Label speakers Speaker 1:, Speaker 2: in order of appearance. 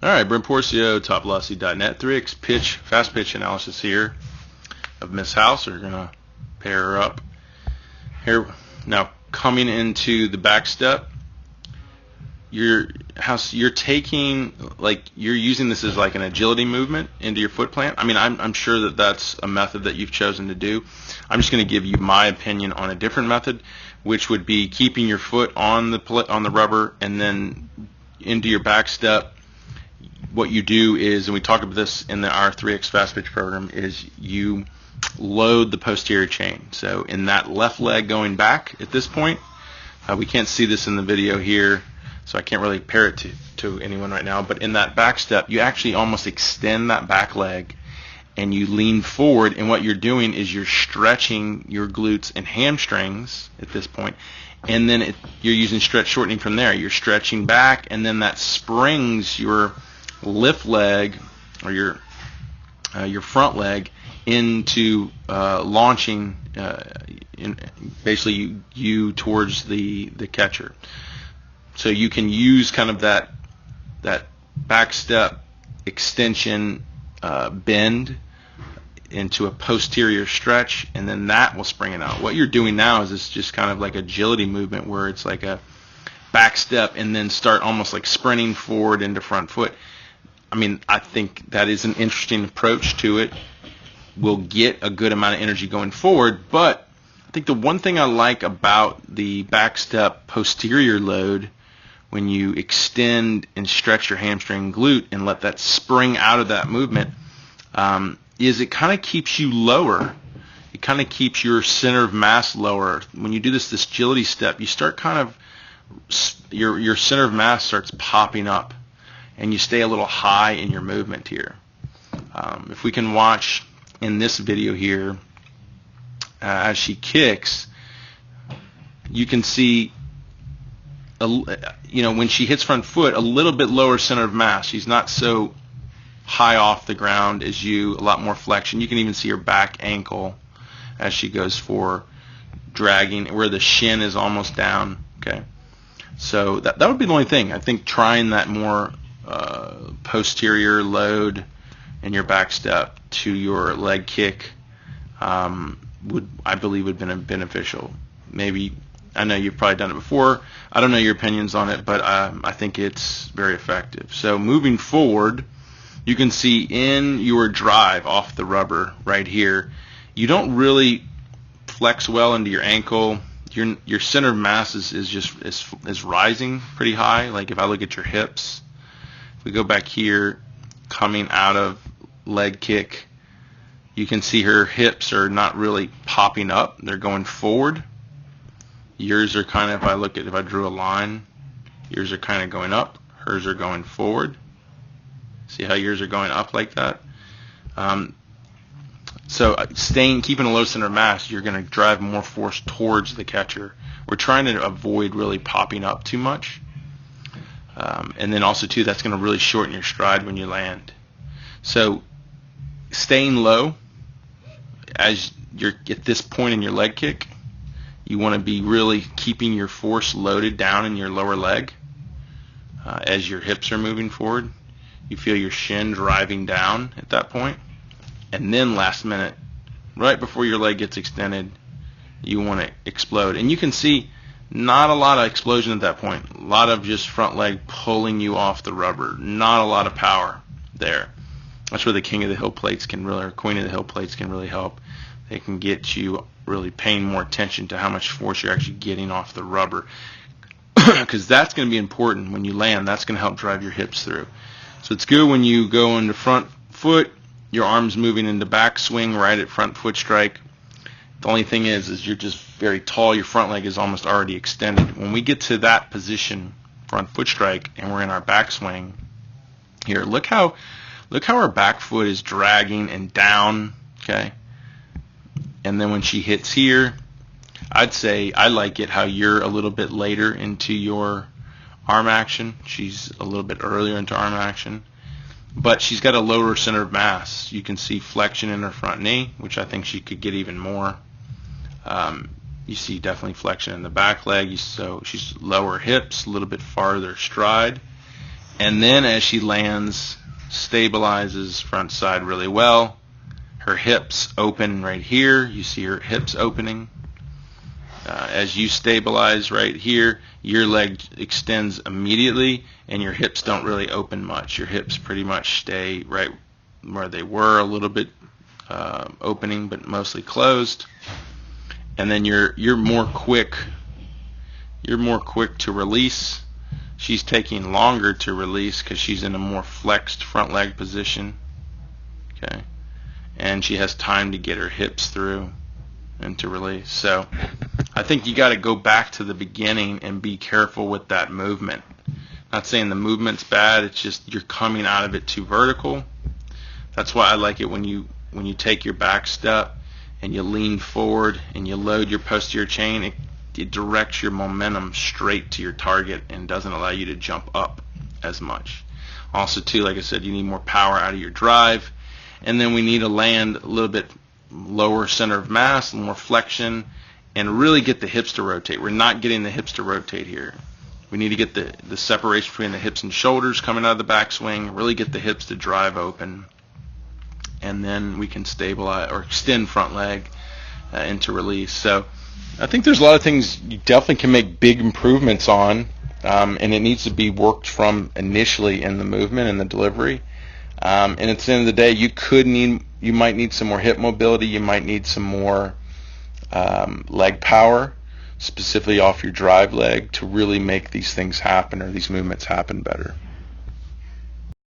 Speaker 1: All right, Brent Porcio, TopVelocity.net, 3x pitch, fast pitch analysis here of Miss House. We're gonna pair her up here now. Coming into the back step, you're taking, like, you're using this as like an agility movement into your foot plant. I mean, I'm sure that that's a method that you've chosen to do. I'm just going to give you my opinion on a different method, which would be keeping your foot on the rubber and then into your back step. What you do is, and we talk about this in our 3x fast pitch program, is you load the posterior chain. So in that left leg going back at this point, we can't see this in the video here, so I can't really pair it to anyone right now, but in that back step, you actually almost extend that back leg and you lean forward, and what you're doing is you're stretching your glutes and hamstrings at this point, and then you're using stretch shortening from there. You're stretching back, and then that springs your lift leg or your front leg into launching basically you towards the catcher. So you can use kind of that back step extension bend into a posterior stretch, and then that will spring it out. What you're doing now is it's just kind of like agility movement, where it's like a back step and then start almost like sprinting forward into front foot. I mean, I think that is an interesting approach to it. We'll get a good amount of energy going forward, but I think the one thing I like about the back step posterior load, when you extend and stretch your hamstring glute and let that spring out of that movement, is it kind of keeps you lower. It kind of keeps your center of mass lower. When you do this agility step, you start kind of, your center of mass starts popping up, and you stay a little high in your movement here. If we can watch in this video here, as she kicks, you can see, when she hits front foot, a little bit lower center of mass. She's not so high off the ground as you, a lot more flexion. You can even see her back ankle as she goes for dragging, where the shin is almost down. Okay, so that would be the only thing. I think trying that more posterior load in your back step to your leg kick I believe would have been beneficial. Maybe, I know you've probably done it before. I don't know your opinions on it, but I think it's very effective. So moving forward, you can see in your drive off the rubber right here, you don't really flex well into your ankle. Your center of mass is rising pretty high. Like if I look at your hips, if we go back here, coming out of leg kick, you can see her hips are not really popping up. They're going forward. Yours are kind of, if I drew a line, yours are kind of going up. Hers are going forward. See how yours are going up like that? So keeping a low center of mass, you're going to drive more force towards the catcher. We're trying to avoid really popping up too much. And then also, too, that's going to really shorten your stride when you land. So staying low as you're at this point in your leg kick, you want to be really keeping your force loaded down in your lower leg as your hips are moving forward. You feel your shin driving down at that point. And then last minute, right before your leg gets extended, you want to explode. And you can see not a lot of explosion at that point. A lot of just front leg pulling you off the rubber. Not a lot of power there. That's where the king of the hill plates can really, or queen of the hill plates can really help. They can get you really paying more attention to how much force you're actually getting off the rubber, because that's going to be important when you land. That's going to help drive your hips through. So it's good when you go into front foot, your arms moving into back swing right at front foot strike. The only thing is you're just very tall. Your front leg is almost already extended. When we get to that position, front foot strike, and we're in our back swing here, look how our back foot is dragging and down, okay? And then when she hits here, I'd say I like it how you're a little bit later into your arm action. She's a little bit earlier into arm action. But she's got a lower center of mass. You can see flexion in her front knee, which I think she could get even more. You see definitely flexion in the back leg. So she's lower hips, a little bit farther stride. And then as she lands, stabilizes front side really well. Her hips open right here. You see her hips opening. As you stabilize right here, your leg extends immediately, and your hips don't really open much. Your hips pretty much stay right where they were, a little bit opening, but mostly closed. And then you're more quick. You're more quick to release. She's taking longer to release because she's in a more flexed front leg position. Okay, and she has time to get her hips through and to release. So I think you got to go back to the beginning and be careful with that movement. Not saying the movement's bad, it's just you're coming out of it too vertical. That's why I like it when you take your back step and you lean forward and you load your posterior chain. It directs your momentum straight to your target and doesn't allow you to jump up as much. Also too, like I said, you need more power out of your drive, and then we need to land a little bit lower center of mass, more flexion, and really get the hips to rotate. We're not getting the hips to rotate here. We need to get the separation between the hips and shoulders coming out of the backswing, really get the hips to drive open, and then we can stabilize or extend front leg into release. So I think there's a lot of things you definitely can make big improvements on, and it needs to be worked from initially in the movement and the delivery. And at the end of the day, you might need some more hip mobility. You might need some more leg power, specifically off your drive leg, to really make these things happen or these movements happen better.